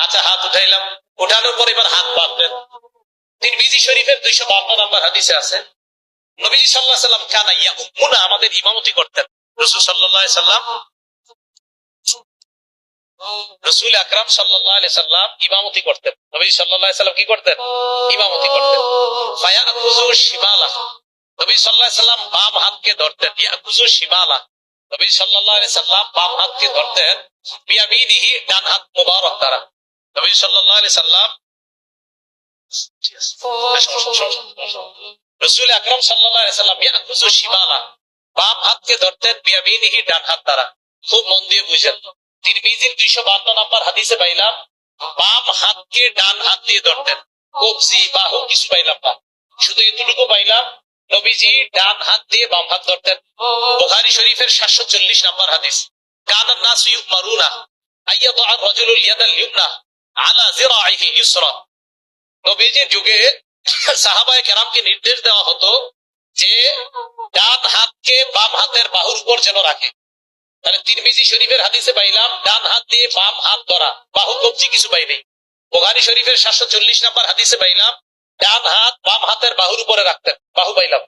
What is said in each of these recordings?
আচ্ছা, হাত উঠাইলাম, উঠানোর পর এবার হাত বাঁধবেন। তিরমিজি শরীফের 252 নম্বর হাদিসে আছে, নবীজি সাল্লাল্লাহু আলাইহি সাল্লাম কানা ইয়াউমুনা, আমাদের ইমামতি করতেন। রাসূল সাল্লাল্লাহু আলাইহি সাল্লাম, রাসূল আকরাম সাল্লাল্লাহু আলাইহি সাল্লাম ইমামতি করতেন। নবীজি সাল্লাল্লাহু আলাইহি সাল্লাম কি করতেন? ইমামতি করতেন। ফায়াকুযু শিমালা, নবী সাল্লাল্লাহু আলাইহি সাল্লাম বাম হাতকে ধরতেন। ইয়াকুযু শিমালা, নবী সাল্লাল্লাহু আলাইহি সাল্লাম বাম হাতকে ধরতেন। বিয়ামিনিহি, ডান হাত মুবারক দ্বারা। নবী সাল্লাল্লাহু আলাইহি সাল্লাম, রাসূল আকরাম সাল্লাল্লাহু আলাইহি সাল্লাম ইয়াকুযু শিমালা, বাম হাতকে ধরতেন। বিয়ামিনিহি, ডান হাত দ্বারা। খুব মন দিয়ে বুঝেন। তিরমিজির 252 নম্বর হাদিসে পাইলাম বাম হাতকে ডান হাত দিয়ে ধরতেন। কবজি, বাহু কিছু পাইলাম না, শুধু এতটুকু পাইলাম নবীজি ডান হাত দিয়ে বাম হাত ধরতেন। বুখারী শরীফের 740 নম্বর হাদিস, কানান নাসু ইউমারুনা আইয়াদা আর-রাজুলুল ইয়াদাল ইউমনা আলা যিরাইহি ইউসরা, নবীজির যুগে সাহাবায়ে কেরামকে নির্দেশ দেওয়া হতো যে ডান হাতকে বাম হাতের বাহুর উপর যেন রাখে। তাহলে তিরমিজি শরীফের হাদিসে পাইলাম ডান হাত দিয়ে বাম হাত ধরা, বাহু কবজি কিছু পাই নাই। বুখারী শরীফের 740 নম্বর হাদিসে পাইলাম ডান হাত বাম হাতের বাহুর উপরে রাখতেন, বাহু পাইলাম।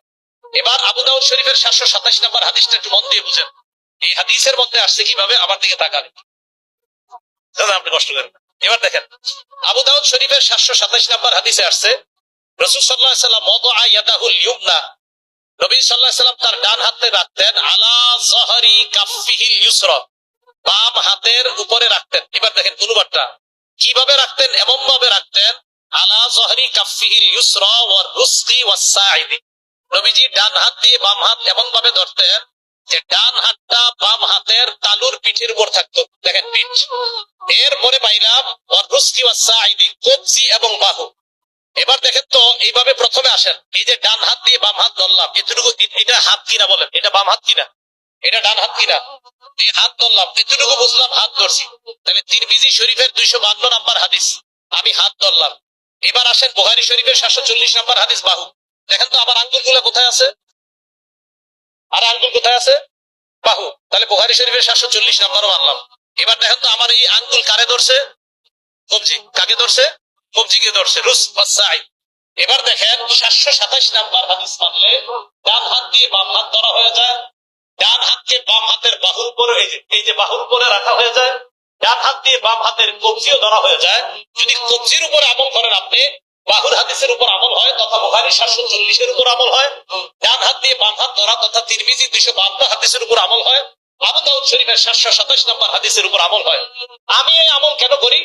এবার আবু দাউদ শরীফের 727 নম্বর হাদিসটা একটু মন দিয়ে বুঝেন। এই হাদিসের মধ্যে আসছে কিভাবে, আমার দিকে তাকান, আপনি কষ্ট করেন। এবার দেখেন, আবু দাউদ শরীফের 727 নম্বর হাদিসে আসছে, রাসূল সাল্লাল্লাহু আলাইহি সাল্লাম ওয়াদা ইয়াদাহুল ইউমনা, নবী সাল্লাল্লাহু আলাইহি সাল্লাম তার ডান হাতে রাখতেন আলা যহরি কাফফিহিল ইউসরা, বাম হাতের উপরে রাখতেন। এবার দেখেন অনুবাদটা কিভাবে রাখতেন, এমন ভাবে রাখতেন আলা যহরি কাফফিহিল ইউসরা ওয়ার রুসকি ওয়াস সাইদি, নবীজি ডান হাত দিয়ে বাম হাত এমন ভাবে ধরতেন যে ডান হাতটা বাম হাতের তালুর পিঠের উপর থাকতো। দেখেন পিঠ, এরপরে পাইলাম ওয়ার রুসকি ওয়াস সাইদি, কবজি এবং বাহু। এবার দেখেন তো এইভাবে প্রথমে আসেন, এই যে ডান হাত দিয়ে বাম হাত ধরলাম, এতটুকু, এটা হাত কিনা বলেন, এটা বাম হাত কিনা, এটা ডান হাত কিনা, এই হাত ধরলাম, এতটুকু বুঝলাম হাত ধরছি। তাহলে তিরমিজি শরীফের 252 নম্বর হাদিস, আমি হাত ধরলাম। এবার আসেন বুখারী শরীফের 740 নম্বর হাদিস, বাহু। দেখেন তো আমার আঙ্গুল গুলো কোথায় আছে, আর আঙ্গুল কোথায় আছে, বাহু। তাহলে বুখারী শরীফের 740 নম্বরও মানলাম। এবার দেখেন তো আমার এই আঙ্গুল কারে ধরছে, কবজি, কাকে ধরছে, কবজিকে ধরছে, রুস ওয়াস সাইদ। এবার দেখেন 727 নাম্বার হাদিস মানলে ডান হাত দিয়ে বাম হাত ধরা হয়ে যায়, ডান হাতকে বাম হাতের বাহুর উপরে, এই যে বাহুর উপরে রাখা হয়ে যায়, ডান হাত দিয়ে বাম হাতের কবজিও ধরা হয়ে যায়। যদি কবজির উপর আমল করেন আপনি, বাহুর হাদিসের উপর আমল হয় তথা বুখারী 740 এর উপর আমল হয়। ডান হাত দিয়ে বাম হাত ধরা তথা তিরমিজি 252 হাদিসের উপর আমল হয়। আবু দাউদ শরীফের 727 নম্বর হাদিসের উপর আমল হয়। আমি এই আমল কেন করি,